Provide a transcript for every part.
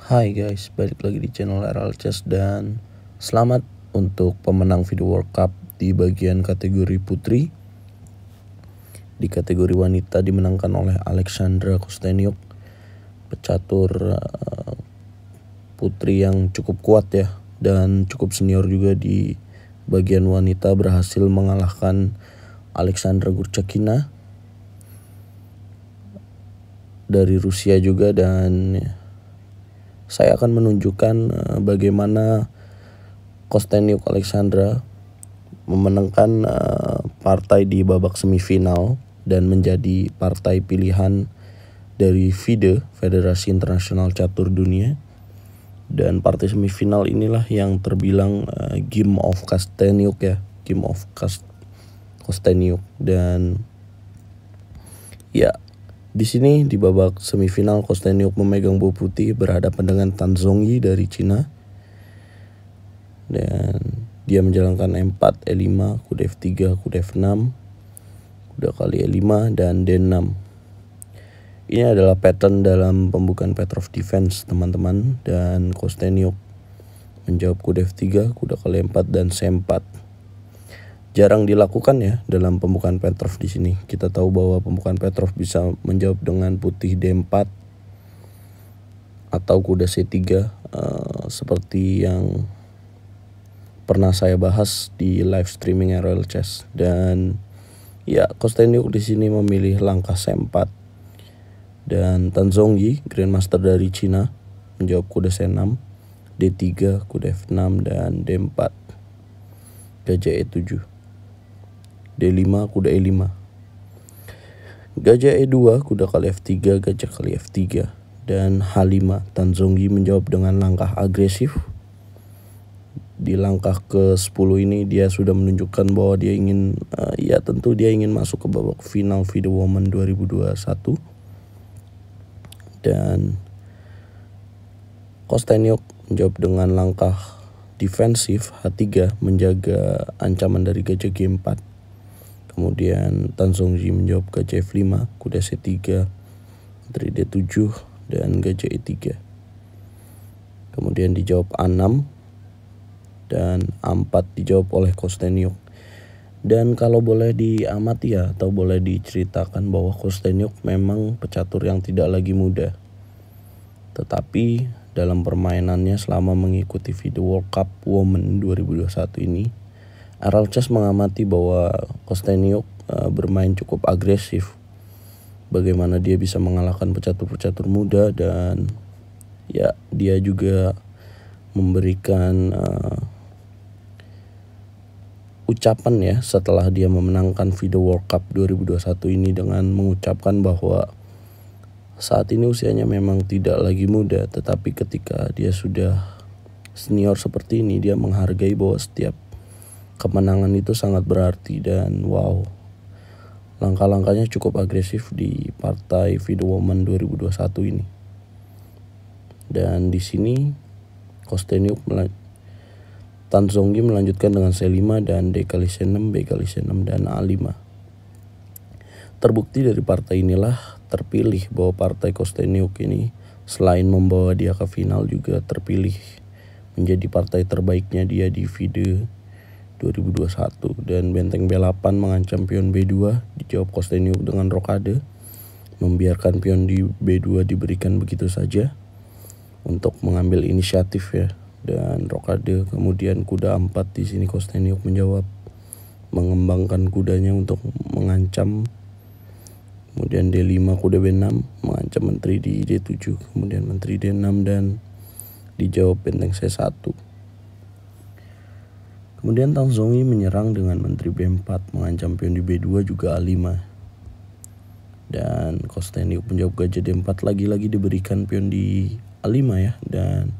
Hai guys, balik lagi di channel RL Chess dan selamat untuk pemenang video World Cup di bagian kategori putri. Di kategori wanita dimenangkan oleh Alexandra Kosteniuk, pecatur putri yang cukup kuat ya dan cukup senior juga di bagian wanita, berhasil mengalahkan Alexandra Gurchakina dari Rusia juga. Dan saya akan menunjukkan bagaimana Kosteniuk Alexandra memenangkan partai di babak semifinal dan menjadi partai pilihan dari FIDE, Federasi Internasional Catur Dunia. Dan partai semifinal inilah yang terbilang Game of Kosteniuk ya, Game of Kosteniuk. Dan ya, di sini di babak semifinal Kosteniuk memegang bow putih berhadapan dengan Tan Zhongyi dari Cina. Dan dia menjalankan E4, E5, kuda F3, kuda F6, kuda kali E5 dan D6. Ini adalah pattern dalam pembukaan Petrov defense teman-teman. Dan Kosteniuk menjawab kuda F3, kuda kali E4 dan C4. Jarang dilakukan ya dalam pembukaan Petrov di sini. Kita tahu bahwa pembukaan Petrov bisa menjawab dengan putih D4 atau kuda C3 seperti yang pernah saya bahas di live streaming RL Chess. Dan ya, Kosteniuk di sini memilih langkah C4. Dan Tan Zhongyi, Grandmaster dari Cina, menjawab kuda C6, D3, kuda F6 dan D4, gajah E7, D5, kuda E5, gajah E2, kuda kali F3, gajah kali F3 dan H5. Tan Zhongyi menjawab dengan langkah agresif. Di langkah ke-10 ini dia sudah menunjukkan bahwa dia ingin tentu dia ingin masuk ke babak final FIDE Women 2021. Dan Kosteniuk menjawab dengan langkah defensif H3 menjaga ancaman dari gajah G4. Kemudian Tan Zhongyi menjawab gajah F5, kuda C3, menteri D7 dan gajah E3. Kemudian dijawab A6 dan A4 dijawab oleh Kosteniuk. Dan kalau boleh diamati ya, atau boleh diceritakan bahwa Kosteniuk memang pecatur yang tidak lagi muda. Tetapi dalam permainannya selama mengikuti FIDE World Cup Women 2021 ini, RL Chess mengamati bahwa Kosteniuk bermain cukup agresif. Bagaimana dia bisa mengalahkan pecatur-pecatur muda. Dan ya, dia juga memberikan ucapan ya setelah dia memenangkan FIDE World Cup 2021 ini dengan mengucapkan bahwa saat ini usianya memang tidak lagi muda, tetapi ketika dia sudah senior seperti ini, dia menghargai bahwa setiap kemenangan itu sangat berarti. Dan wow, langkah-langkahnya cukup agresif di partai FIDE Women 2021 ini. Dan di sini Kosteniuk Tan Zhongyi melanjutkan dengan C5 dan D kali C6, B kali C6 dan A5. Terbukti dari partai inilah terpilih bahwa partai Kosteniuk ini selain membawa dia ke final juga terpilih menjadi partai terbaiknya dia di FIDE 2021. Dan benteng B8 mengancam pion B2 dijawab Kosteniuk dengan rokade, membiarkan pion di B2 diberikan begitu saja untuk mengambil inisiatif ya. Dan rokade, kemudian kuda A4 di sini Kosteniuk menjawab, mengembangkan kudanya untuk mengancam. Kemudian D5, kuda B6 mengancam menteri di D7, kemudian menteri D6 dan dijawab benteng C1. Kemudian Tan Zhongyi menyerang dengan menteri B4 mengancam pion di B2 juga A5. Dan Kosteniuk menjawab gajah D4, lagi-lagi diberikan pion di A5 ya. Dan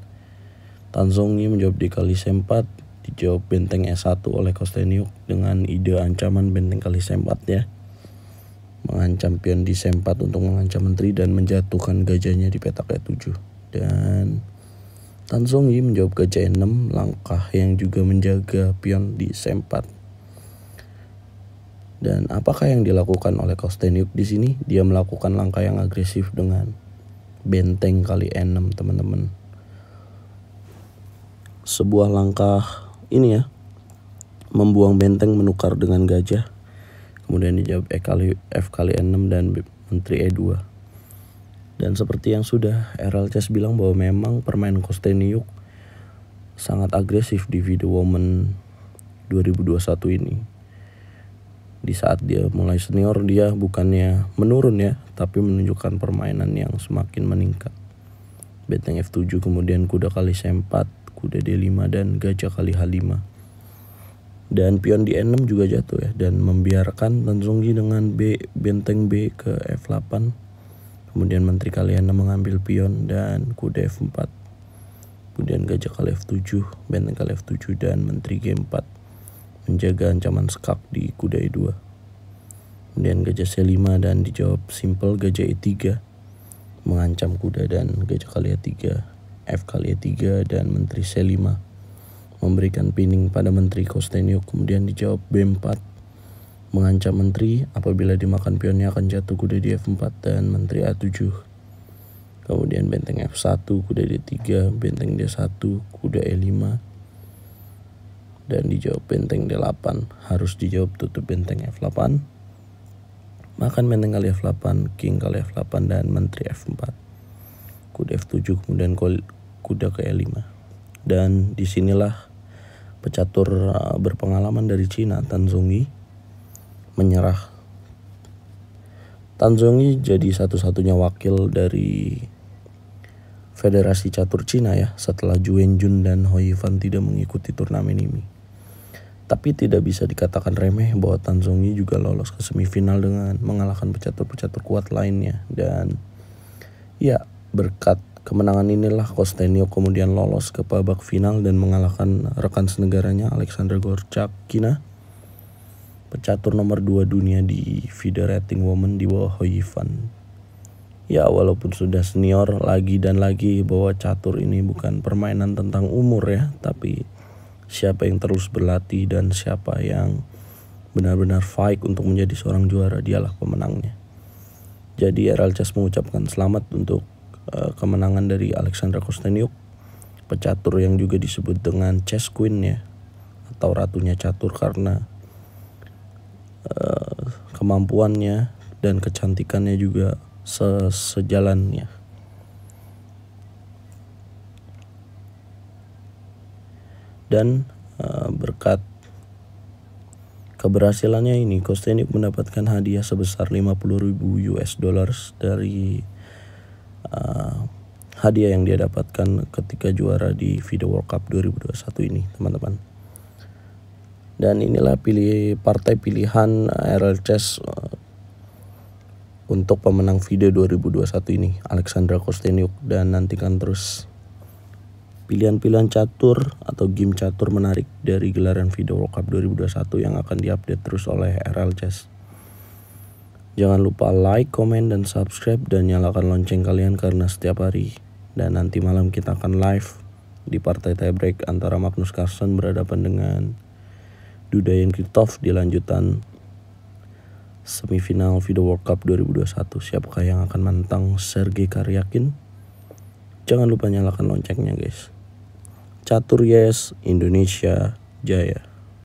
Tan Zhongyi menjawab D kali C4, dijawab benteng E1 oleh Kosteniuk dengan ide ancaman benteng kali C4 ya, mengancam pion di C4 untuk mengancam menteri dan menjatuhkan gajahnya di petak E7. Dan Tan Zhongyi menjawab gajah E6, langkah yang juga menjaga pion di C4. Dan apakah yang dilakukan oleh Kosteniuk di sini? Dia melakukan langkah yang agresif dengan benteng kali E6 teman-teman. sebuah langkah ini ya, membuang benteng menukar dengan gajah. Kemudian dijawab F kali E6 dan menteri E2. Dan seperti yang sudah RLCS bilang bahwa memang permainan Kosteniuk sangat agresif di Video Woman 2021 ini. Di saat dia mulai senior, dia bukannya menurun ya, tapi menunjukkan permainan yang semakin meningkat. Benteng F7, kemudian kuda kali C4, kuda D5 dan gajah kali H5. Dan pion di E6 juga jatuh ya, dan membiarkan Tan Zongyi dengan benteng B ke F8. Kemudian menteri kali E6 mengambil pion dan kuda F4. Kemudian gajah kali F7, benteng kali F7 dan menteri G4 menjaga ancaman skak di kuda E2. Kemudian gajah C5 dan dijawab simple gajah E3 mengancam kuda, dan gajah kali E3, F kali E3 dan menteri C5 memberikan pinning pada menteri Kosteniuk. Kemudian dijawab B4 mengancam menteri, apabila dimakan pionnya akan jatuh kuda di F4 dan menteri A7. Kemudian benteng F1, kuda D3, benteng D1, kuda E5 dan dijawab benteng D8. Harus dijawab tutup benteng F8, makan benteng kali F8, king kali F8 dan menteri F4, kuda F7, kemudian kuda ke E5. Dan disinilah pecatur berpengalaman dari Cina, Tan Zongyi, menyerah. Tan Zongyi jadi satu-satunya wakil dari Federasi Catur Cina ya, setelah Zhu Wenjun dan Hou Yifan tidak mengikuti turnamen ini. Tapi tidak bisa dikatakan remeh bahwa Tan Zongyi juga lolos ke semifinal dengan mengalahkan pecatur-pecatur kuat lainnya. Dan ya, berkat kemenangan inilah Kosteniuk kemudian lolos ke babak final dan mengalahkan rekan senegaranya Alexander Gorchakina, pecatur nomor 2 dunia di FIDE rating woman di bawah Hou Yifan. Ya, walaupun sudah senior lagi dan lagi bahwa catur ini bukan permainan tentang umur ya, tapi siapa yang terus berlatih dan siapa yang benar-benar fight untuk menjadi seorang juara, dialah pemenangnya. Jadi RLCS mengucapkan selamat untuk kemenangan dari Alexandra Kosteniuk, pecatur yang juga disebut dengan chess queen ya, atau ratunya catur karena kemampuannya dan kecantikannya juga sejalannya. Dan berkat keberhasilannya ini, Kosteniuk mendapatkan hadiah sebesar 50.000 US dollars dari hadiah yang dia dapatkan ketika juara di FIDE World Cup 2021 ini, teman-teman. Dan inilah partai pilihan RLCS untuk pemenang FIDE 2021 ini, Alexandra Kosteniuk. Dan nantikan terus pilihan-pilihan catur atau game catur menarik dari gelaran FIDE World Cup 2021 yang akan diupdate terus oleh RLCS. Jangan lupa like, komen, dan subscribe, dan nyalakan lonceng kalian karena setiap hari. Dan nanti malam kita akan live di partai tiebreak antara Magnus Carlsen berhadapan dengan Dudayan Krikov di lanjutan semifinal FIDE World Cup 2021. Siapakah yang akan menantang Sergei Karyakin? Jangan lupa nyalakan loncengnya guys. Catur yes, Indonesia jaya.